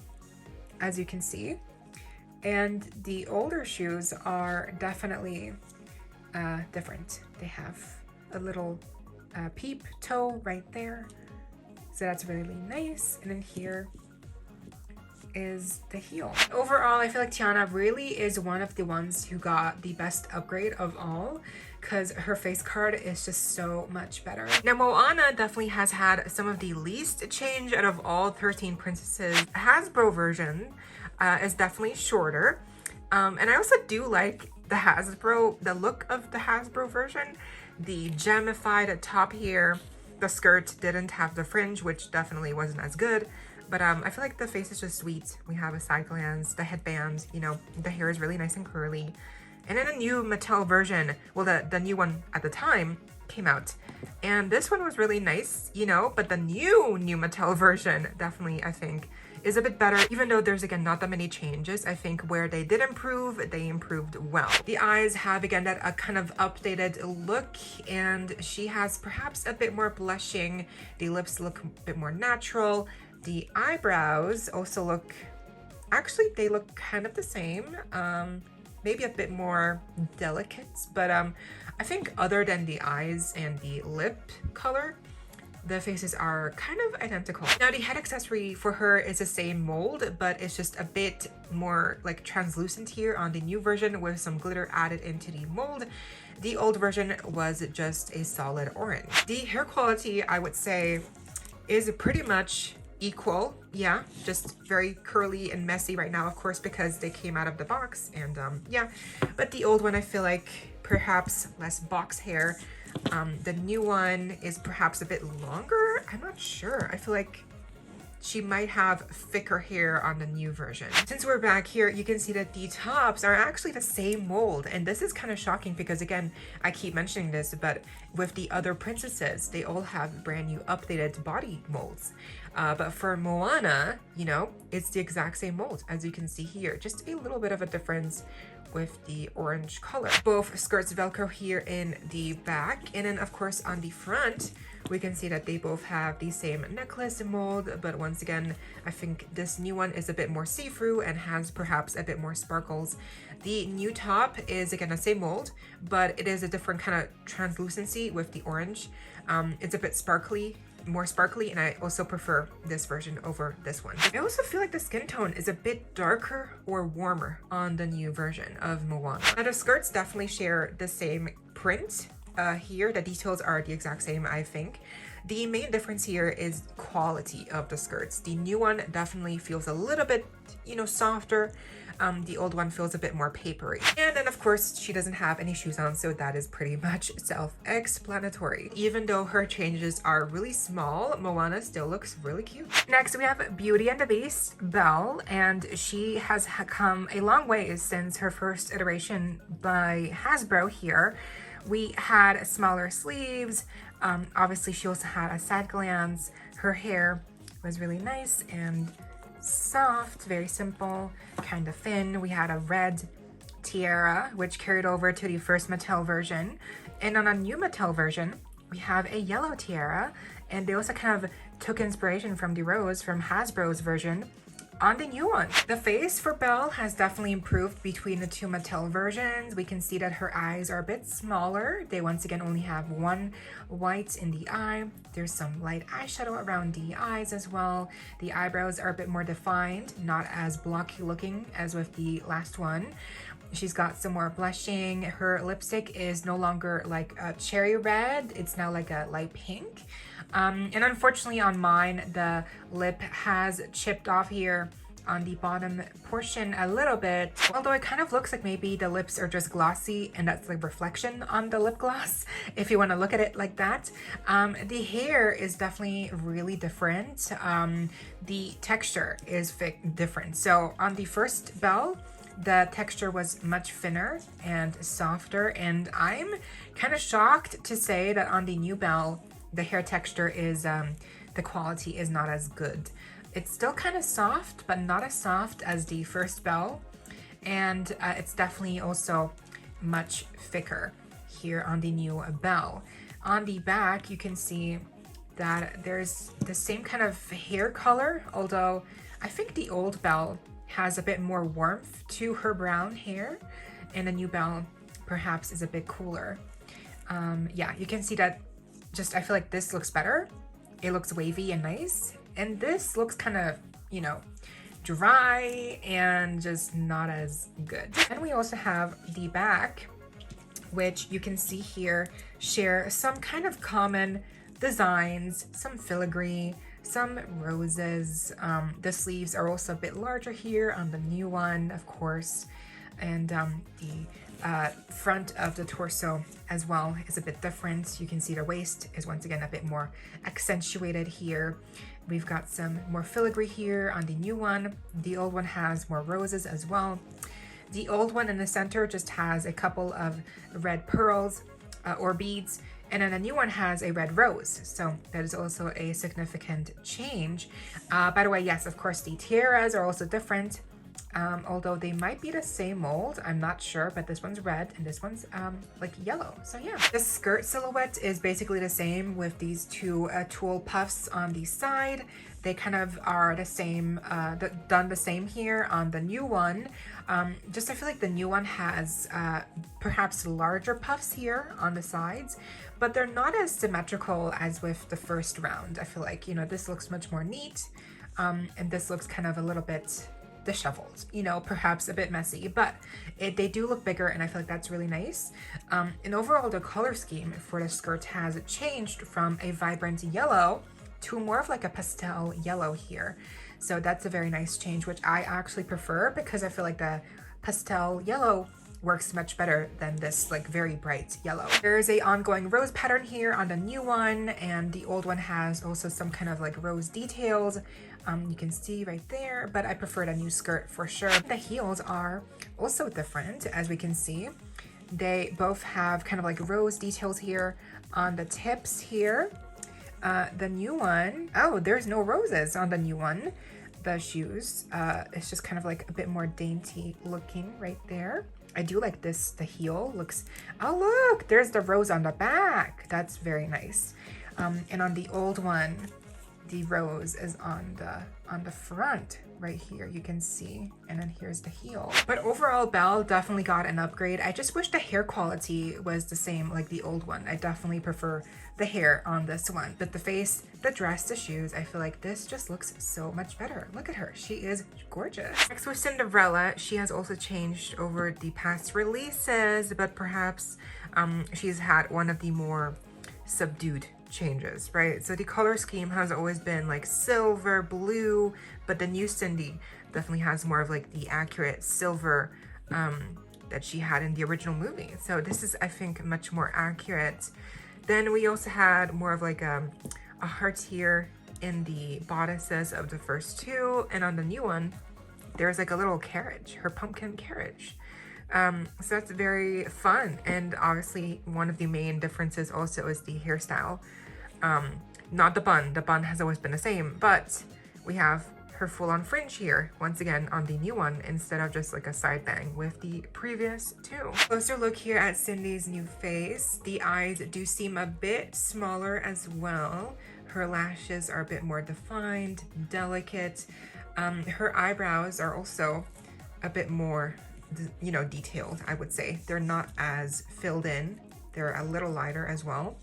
[SPEAKER 1] as you can see. And the older shoes are definitely different. They have a little peep toe right there. So that's really nice. And then here is the heel. Overall, I feel like Tiana really is one of the ones who got the best upgrade of all, because her face card is just so much better. Now Moana definitely has had some of the least change out of all 13 princesses. The Hasbro version is definitely shorter, and I also do like the look of the Hasbro version. The gemified top here, the skirt didn't have the fringe, which definitely wasn't as good. But I feel like the face is just sweet. We have a side glance, the headband, you know, the hair is really nice and curly. And then a new Mattel version, well, the new one at the time came out. And this one was really nice, you know, but the new Mattel version definitely, I think, is a bit better. Even though there's, again, not that many changes, I think where they did improve, they improved well. The eyes have, again, that a kind of updated look, and she has perhaps a bit more blushing. The lips look a bit more natural. The eyebrows also look, actually they look kind of the same, maybe a bit more delicate, but I think other than the eyes and the lip color, the faces are kind of identical. Now the head accessory for her is the same mold, but it's just a bit more like translucent here on the new version with some glitter added into the mold. The old version was just a solid orange. The hair quality, I would say, is pretty much equal. Yeah, just very curly and messy right now, of course, because they came out of the box, and yeah, but the old one, I feel like perhaps less box hair. The new one is perhaps a bit longer. I'm not sure. I feel like she might have thicker hair on the new version. Since we're back here, you can see that the tops are actually the same mold. And this is kind of shocking because, again, I keep mentioning this, but with the other princesses, they all have brand new updated body molds. But for Moana, you know, it's the exact same mold, as you can see here. Just a little bit of a difference with the orange color. Both skirts Velcro here in the back, and then of course on the front we can see that they both have the same necklace mold, but once again I think this new one is a bit more see-through and has perhaps a bit more sparkles. The new top is again the same mold, but it is a different kind of translucency with the orange. It's a bit sparkly, more sparkly, and I also prefer this version over this one. I also feel like the skin tone is a bit darker or warmer on the new version of Moana. Now the skirts definitely share the same print. Here the details are the exact same, I think. The main difference here is quality of the skirts. The new one definitely feels a little bit, you know, softer. The old one feels a bit more papery. And then of course she doesn't have any shoes on, so that is pretty much self-explanatory. Even though her changes are really small, Moana still looks really cute. Next we have Beauty and the Beast, Belle, and she has come a long way since her first iteration by Hasbro here. We had smaller sleeves. Obviously, she also had a side glance. Her hair was really nice and soft, very simple, kind of thin. We had a red tiara, which carried over to the first Mattel version. And on a new Mattel version, we have a yellow tiara. And they also kind of took inspiration from the rose from Hasbro's version on the new one. The face for Belle has definitely improved between the two Mattel versions. We can see that her eyes are a bit smaller. They once again only have one white in the eye. There's some light eyeshadow around the eyes as well. The eyebrows are a bit more defined, not as blocky looking as with the last one. She's got some more blushing. Her lipstick is no longer like a cherry red. It's now like a light pink. And unfortunately on mine, the lip has chipped off here on the bottom portion a little bit. Although it kind of looks like maybe the lips are just glossy and that's like reflection on the lip gloss, if you want to look at it like that. The hair is definitely really different. The texture is different. So on the first Belle, the texture was much thinner and softer, and I'm kind of shocked to say that on the new Belle, the hair texture is, the quality is not as good. It's still kind of soft, but not as soft as the first Belle. And it's definitely also much thicker here on the new Belle. On the back, you can see that there's the same kind of hair color, although I think the old Belle has a bit more warmth to her brown hair, and the new Belle perhaps is a bit cooler. Yeah, you can see that I feel like this looks better. It looks wavy and nice. And this looks kind of, you know, dry and just not as good. And we also have the back, which you can see here share some kind of common designs, some filigree, some roses. The sleeves are also a bit larger here on the new one, of course. And the front of the torso as well is a bit different. You can see the waist is once again a bit more accentuated here. We've got some more filigree here on the new one. The old one has more roses as well. The old one in the center just has a couple of red pearls or beads, and then the new one has a red rose. So that is also a significant change. By the way, yes, of course, the tiaras are also different. Although they might be the same mold, I'm not sure, but this one's red and this one's like yellow. So yeah, the skirt silhouette is basically the same with these two tulle puffs on the side. They kind of are the same, done the same here on the new one. I feel like the new one has perhaps larger puffs here on the sides, but they're not as symmetrical as with the first round. I feel like, you know, this looks much more neat, and this looks kind of a little bit disheveled, you know, perhaps a bit messy, but they do look bigger, and I feel like that's really nice. And overall, the color scheme for the skirt has changed from a vibrant yellow to more of like a pastel yellow here. So that's a very nice change, which I actually prefer because I feel like the pastel yellow works much better than this like very bright yellow. There's a ongoing rose pattern here on the new one, and the old one has also some kind of like rose details. You can see right there, but I prefer the new skirt for sure. The heels are also different, as we can see. They both have kind of like rose details here on the tips here. The new one, oh, there's no roses on the new one. The shoes, it's just kind of like a bit more dainty looking right there. I do like this, the heel looks, oh look, there's the rose on the back. That's very nice. And on the old one, the rose is on the front right here, you can see, and then here's the heel. But overall, Belle definitely got an upgrade. I just wish the hair quality was the same like the old one. I definitely prefer the hair on this one, but the face, the dress, the shoes, I feel like this just looks so much better. Look at her, she is gorgeous. Next with Cinderella, she has also changed over the past releases, but perhaps she's had one of the more subdued changes, right? So the color scheme has always been like silver, blue, but the new Cindy definitely has more of like the accurate silver that she had in the original movie. So this is, I think, much more accurate. Then we also had more of like a heart here in the bodices of the first two, and on the new one, there's like a little carriage, her pumpkin carriage. So that's very fun. And obviously one of the main differences also is the hairstyle. Not the bun has always been the same, but we have her full-on fringe here once again on the new one instead of just like a side bang with the previous two. Closer look here at Cindy's new face. The eyes do seem a bit smaller as well. Her lashes are a bit more defined, delicate. Her eyebrows are also a bit more, you know, detailed, I would say. They're not as filled in. They're a little lighter as well.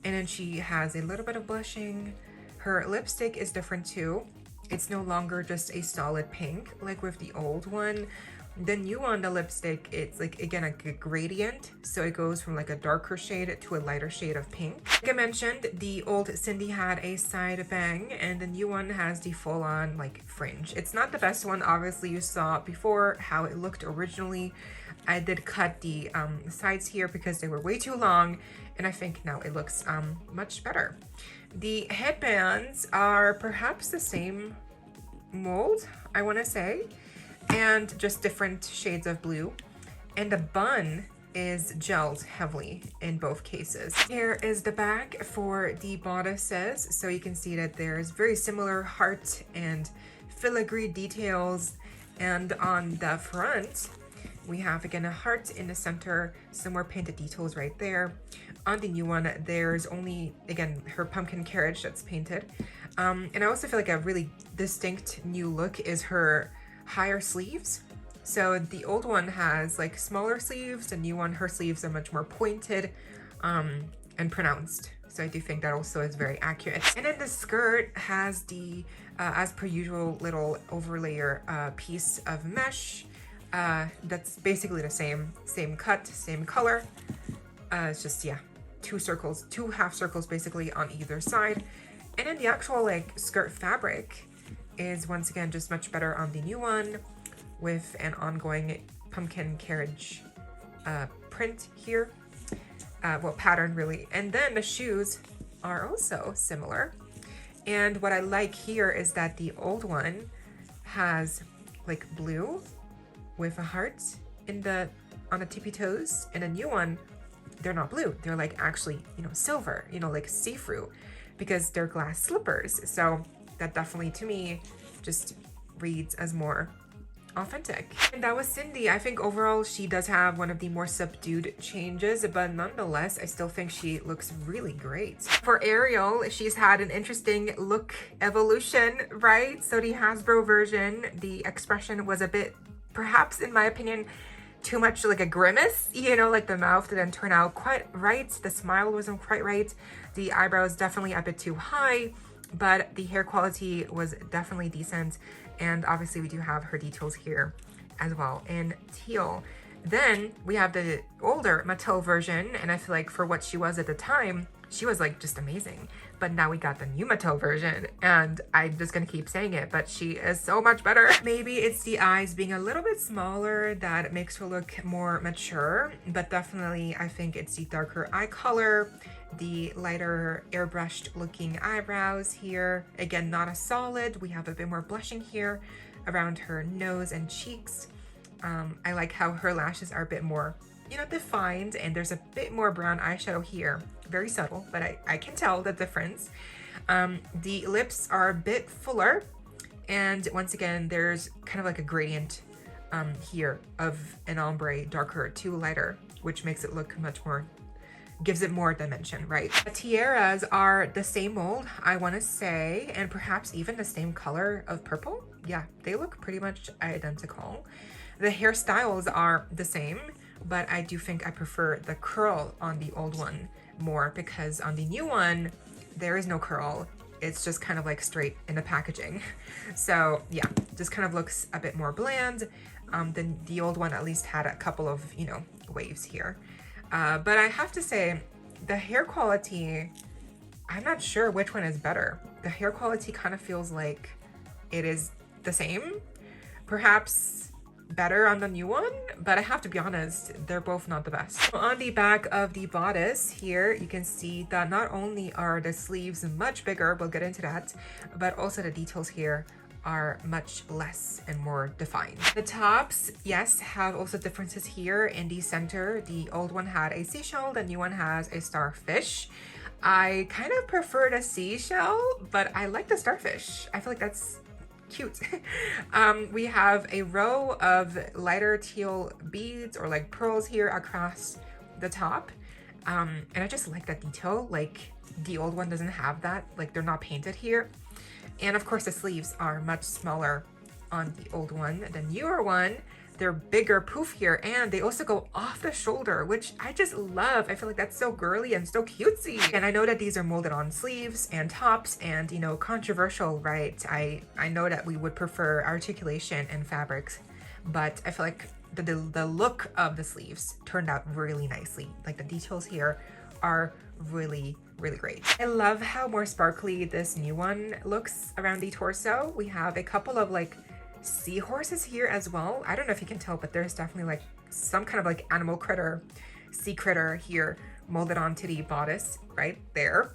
[SPEAKER 1] And then she has a little bit of blushing. Her lipstick is different too. It's no longer just a solid pink like with the old one. The new one, the lipstick, it's like, again, a gradient. So it goes from like a darker shade to a lighter shade of pink. Like I mentioned, the old Cindy had a side bang and the new one has the full-on like fringe. It's not the best one. Obviously you saw before how it looked originally. I did cut the sides here because they were way too long, and I think now it looks much better. The headbands are perhaps the same mold, I want to say, and just different shades of blue. And the bun is gelled heavily in both cases. Here is the back for the bodices. So you can see that there's very similar heart and filigree details. And on the front, we have again a heart in the center, some more painted details right there. On the new one, there's only, again, her pumpkin carriage that's painted. And I also feel like a really distinct new look is her higher sleeves. So the old one has like smaller sleeves, the new one, her sleeves are much more pointed and pronounced. So I do think that also is very accurate. And then the skirt has the, as per usual, little overlayer piece of mesh. That's basically the same cut, same color. It's just, yeah, two half circles basically on either side. And then the actual like skirt fabric is once again just much better on the new one with an ongoing pumpkin carriage print here. Well, pattern really. And then the shoes are also similar. And what I like here is that the old one has like blue with a heart on the tippy toes, and a new one, they're not blue, they're like actually, you know, silver, you know, like see-through, because they're glass slippers. So that definitely to me just reads as more authentic. And that was Cindy. I think overall she does have one of the more subdued changes, but nonetheless I still think she looks really great. For Ariel, she's had an interesting look evolution, right? So the Hasbro version, the expression was a bit, perhaps in my opinion, too much like a grimace, you know, like the mouth didn't turn out quite right, the smile wasn't quite right, the eyebrows definitely a bit too high, but the hair quality was definitely decent. And obviously we do have her details here as well in teal. Then we have the older Mattel version, and I feel like for what she was at the time, she was like just amazing. But now we got the new Mattel version, and I'm just gonna keep saying it, but she is so much better. Maybe it's the eyes being a little bit smaller that makes her look more mature, but definitely I think it's the darker eye color, the lighter airbrushed looking eyebrows here. Again, not as solid. We have a bit more blushing here around her nose and cheeks. I like how her lashes are a bit more, you know, defined, and there's a bit more brown eyeshadow here. Very subtle, but I can tell the difference. The lips are a bit fuller, and once again, there's kind of like a gradient here of an ombre, darker to lighter, which makes it look much more, gives it more dimension, right? The tiaras are the same mold, I want to say, and perhaps even the same color of purple. Yeah, they look pretty much identical. The hairstyles are the same, but I do think I prefer the curl on the old one more, because on the new one, there is no curl. It's just kind of like straight in the packaging. So yeah, just kind of looks a bit more bland. The old one at least had a couple of, you know, waves here. But I have to say, the hair quality, I'm not sure which one is better. The hair quality kind of feels like it is the same. Perhaps better on the new one, but I have to be honest, they're both not the best. On the back of the bodice here, you can see that not only are the sleeves much bigger, we'll get into that, but also the details here are much less and more defined. The tops, yes, have also differences here. In the center, the old one had a seashell, the new one has a starfish. I kind of prefer the seashell, but I like the starfish. I feel like that's cute. We have a row of lighter teal beads or like pearls here across the top. And I just like that detail. Like the old one doesn't have that, like they're not painted here. And of course the sleeves are much smaller on the old one. The newer one, they're bigger poof here, and they also go off the shoulder, which I just love. I feel like that's so girly and so cutesy. And I know that these are molded on sleeves and tops, and you know, controversial, right? I know that we would prefer articulation in fabrics, but I feel like the look of the sleeves turned out really nicely. Like the details here are really great. I love how more sparkly this new one looks around the torso. We have a couple of like seahorses here as well. I don't know if you can tell, but there's definitely like some kind of like animal critter, sea critter here molded onto the bodice right there.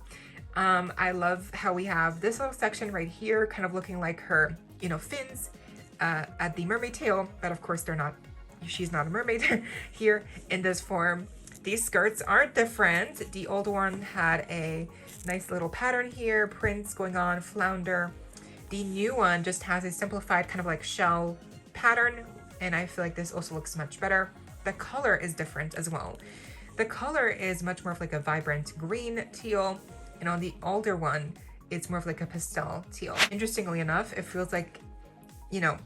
[SPEAKER 1] I love how we have this little section right here kind of looking like her, you know, fins at the mermaid tail, but of course they're not, she's not a mermaid here in this form. These skirts are different. The old one had a nice little pattern here, prints going on, flounder. The new one just has a simplified kind of like shell pattern, and I feel like this also looks much better. The color is different as well. The color is much more of like a vibrant green teal, and on the older one, it's more of like a pastel teal. Interestingly enough, it feels like, you know,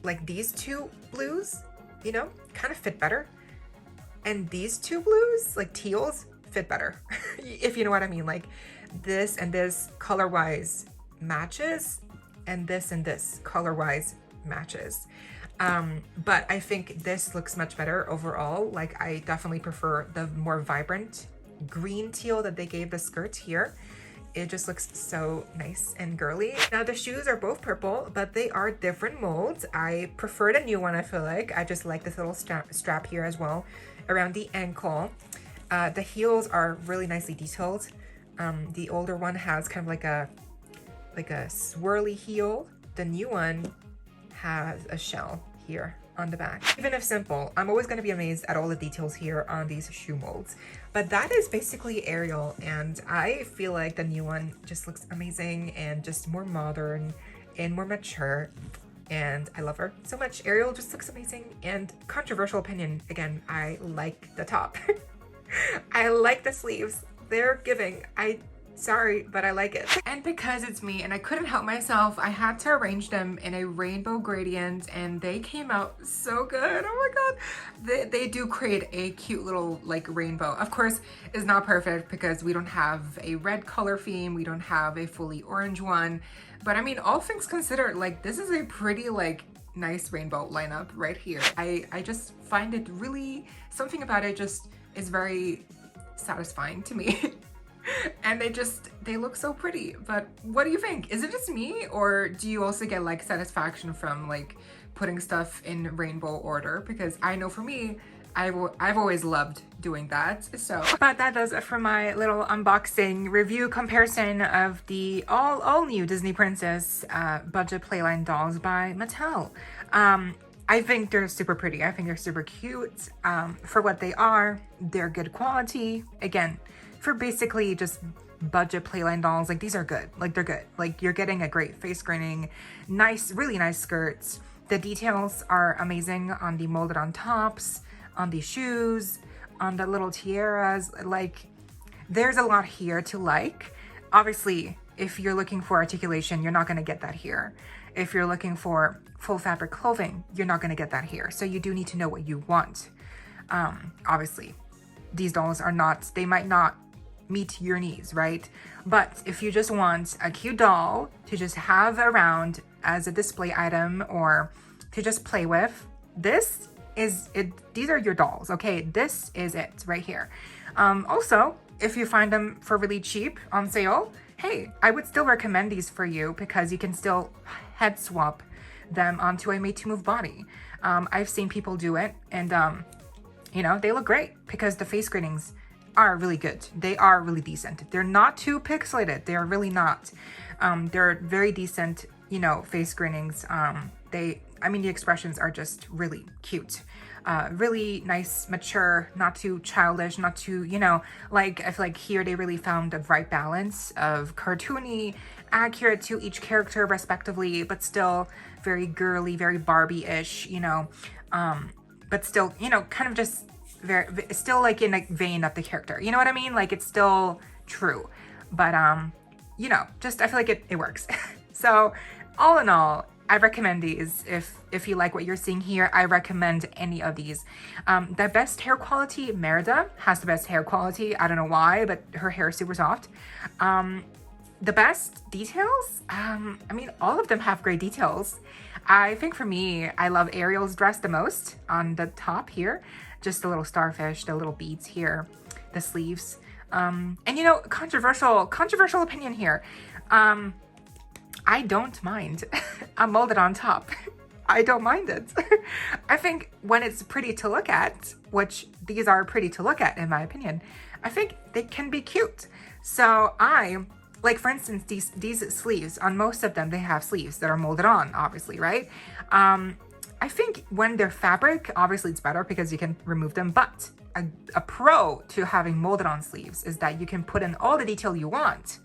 [SPEAKER 1] like these two blues, you know, kind of fit better. And these two blues, like teals, fit better, if you know what I mean. Like this and this color-wise matches, and this color-wise matches. But I think this looks much better overall. Like I definitely prefer the more vibrant green teal that they gave the skirt here. It just looks so nice and girly. Now the shoes are both purple, but they are different molds. I prefer the new one, I feel like. I just like this little strap here as well around the ankle. The heels are really nicely detailed. The older one has kind of like a swirly heel. The new one has a shell here on the back. Even if simple, I'm always going to be amazed at all the details here on these shoe molds. But that is basically Ariel, and I feel like the new one just looks amazing and just more modern and more mature, and I love her so much. Ariel just looks amazing. And controversial opinion, again, I like the top. I like the sleeves. They're giving. Sorry, but I like it. And because it's me and I couldn't help myself, I had to arrange them in a rainbow gradient, and they came out so good. Oh my god. They do create a cute little like rainbow. Of course, it's not perfect because we don't have a red color theme. We don't have a fully orange one. But I mean, all things considered, like this is a pretty like nice rainbow lineup right here. I just find it really, something about it just is very satisfying to me. And they look so pretty. But what do you think? Is it just me, or do you also get like satisfaction from like putting stuff in rainbow order? Because I know for me, I've always loved doing that. So, but that does it for my little unboxing review comparison of the all new Disney Princess budget playline dolls by Mattel. I think they're super pretty. I think they're super cute. For what they are, they're good quality. Again, for basically just budget playline dolls, like these are good. Like they're good. Like you're getting a great face screening, nice, really nice skirts. The details are amazing on the molded on tops, on the shoes, on the little tiaras. Like there's a lot here to like. Obviously, if you're looking for articulation, you're not gonna get that here. If you're looking for full fabric clothing, you're not gonna get that here. So you do need to know what you want. Obviously, these dolls are not, they might not meet your needs, right? But if you just want a cute doll to just have around as a display item or to just play with, this is it. These are your dolls, okay? This is it right here. Also, if you find them for really cheap on sale, hey, I would still recommend these for you because you can still head swap them onto a made to move body. I've seen people do it, and you know, they look great because the face screenings are really good. They are really decent. They're not too pixelated. They're really not. They're very decent, you know, face screenings. I mean, the expressions are just really cute. Really nice, mature, not too childish, not too, you know, like, I feel like here they really found the right balance of cartoony, accurate to each character respectively, but still very girly, very Barbie-ish, you know, but still, you know, kind of just very, still like in a vein of the character, you know what I mean? Like, it's still true, but, you know, just, I feel like it works. So all in all, I recommend these. If you like what you're seeing here, I recommend any of these. The best hair quality, Merida has the best hair quality. I don't know why, but her hair is super soft. The best details, I mean, all of them have great details. I think for me, I love Ariel's dress the most on the top here. Just the little starfish, the little beads here, the sleeves. And you know, controversial opinion here. I don't mind a molded on top. I don't mind it. I think when it's pretty to look at, which these are pretty to look at in my opinion, I think they can be cute. So like for instance, these sleeves, on most of them, they have sleeves that are molded on, obviously, right? I think when they're fabric, obviously it's better because you can remove them, but a pro to having molded on sleeves is that you can put in all the detail you want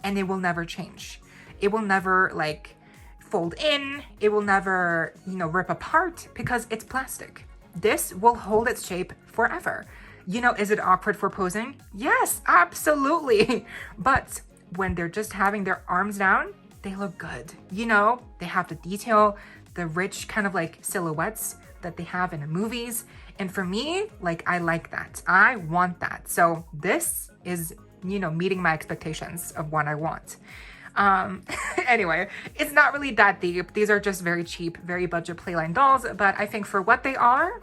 [SPEAKER 1] and it will never change. It will never like fold in. It will never, you know, rip apart because it's plastic. This will hold its shape forever. You know, is it awkward for posing? Yes, absolutely. But when they're just having their arms down, they look good. You know, they have the detail, the rich kind of like silhouettes that they have in the movies. And for me, like, I like that. I want that. So this is, you know, meeting my expectations of what I want. Anyway, it's not really that deep. These are just very cheap, very budget playline dolls, but I think for what they are,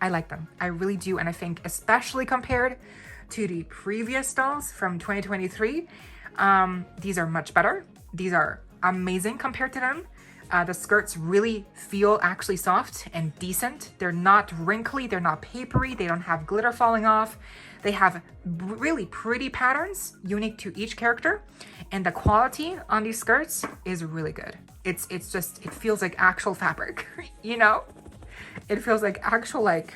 [SPEAKER 1] I like them. I really do. And I think especially compared to the previous dolls from 2023, these are much better. These are amazing compared to them. The skirts really feel actually soft and decent. They're not wrinkly, they're not papery, they don't have glitter falling off. They have really pretty patterns unique to each character, and the quality on these skirts is really good. It's just, it feels like actual fabric, you know? It feels like actual like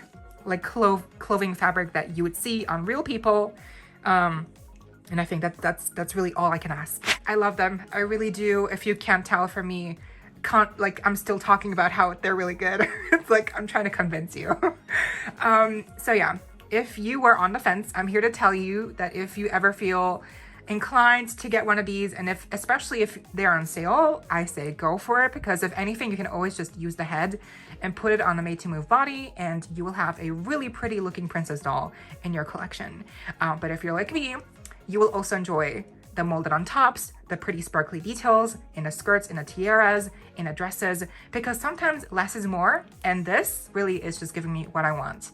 [SPEAKER 1] clothing fabric that you would see on real people. And I think that's really all I can ask. I love them, I really do. If you can't tell from me, I'm still talking about how they're really good. It's like I'm trying to convince you. So yeah, if you were on the fence, I'm here to tell you that if you ever feel inclined to get one of these, and especially if they're on sale, I say go for it, because if anything, you can always just use the head and put it on a made to move body and you will have a really pretty looking princess doll in your collection. But if you're like me, you will also enjoy the molded on tops, the pretty sparkly details in the skirts, in the tiaras, in the dresses, because sometimes less is more, and this really is just giving me what I want.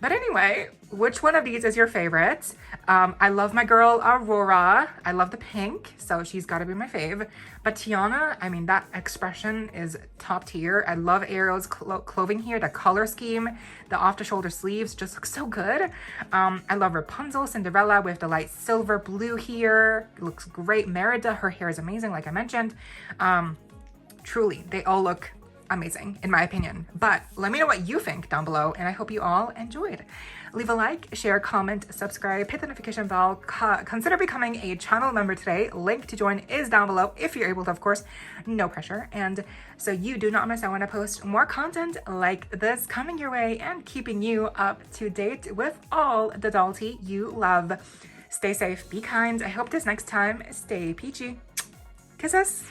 [SPEAKER 1] But anyway, which one of these is your favorite? I love my girl Aurora. I love the pink, so she's got to be my fave. But Tiana, I mean, that expression is top tier. I love Ariel's clothing here. The color scheme, the off-the-shoulder sleeves just look so good. I love Rapunzel, Cinderella with the light silver blue here. It looks great. Merida, her hair is amazing, like I mentioned. Truly, they all look amazing in my opinion. But let me know what you think down below, and I hope you all enjoyed. Leave a like, share, comment, subscribe, hit the notification bell, consider becoming a channel member today. Link to join is down below if you're able to, of course, no pressure. And so you do not miss out when I post more content like this coming your way and keeping you up to date with all the doll tea you love. Stay safe, be kind. I hope this next time stay peachy. Kisses.